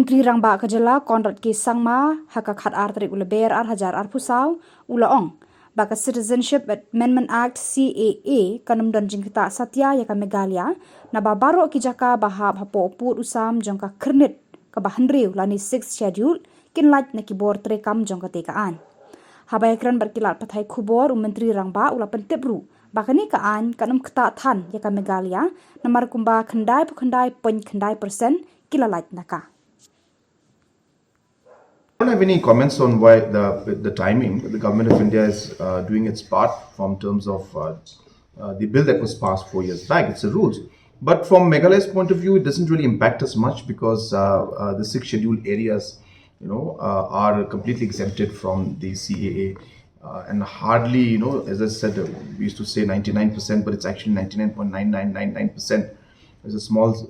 Menteri Rangba Khuborjylla Konrad K. Sangma hakakat artrik uleber hajar pusau ulaong baka Citizenship Amendment Act CAA kanum don jingkita satya yaka Meghalaya na babaro kijaka bahab hapo put usam jongka kernit ka bahanriu lani 6th schedule kinlait na Khubor trekam jongka tekaan. Habayakran berkilat pathai Khubor Menteri Rangba ula pentipru bakani kaan kanum Ktah than yaka Meghalaya na markumba khandai pukhandai point khandai persen kilalait naka. I don't have any comments on why the timing. The government of India is doing its part from terms of the bill that was passed 4 years back. It's the rules. But from Meghalaya's point of view, it doesn't really impact us much because the 6 scheduled areas, are completely exempted from the CAA. And hardly, as I said, we used to say 99%, but it's actually 99.9999%. There's a small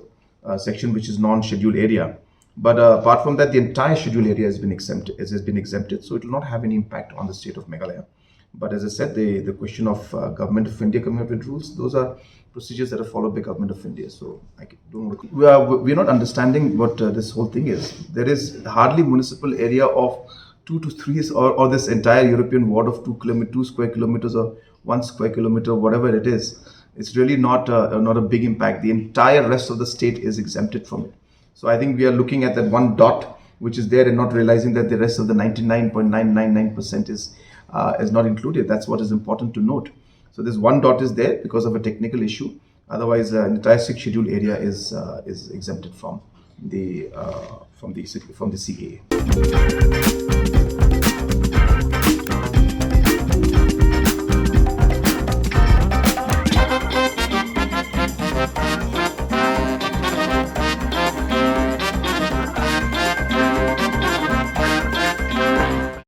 section which is non-scheduled area. But apart from that, the entire scheduled area has been exempted, so it will not have any impact on the state of Meghalaya. But as I said, the question of government of India coming up with rules, those are procedures that are followed by government of India. So I don't. We're not understanding what this whole thing is. There is hardly municipal area of 2 to 3 or this entire European ward of 2 square kilometers or 1 square kilometer, whatever it is. It's really not a big impact. The entire rest of the state is exempted from it. So I think we are looking at that one dot which is there and not realizing that the rest of the 99.999% is not included. That's what is important to note. So this one dot is there because of a technical issue. Otherwise, the entire 6 scheduled area is exempted from the CAA.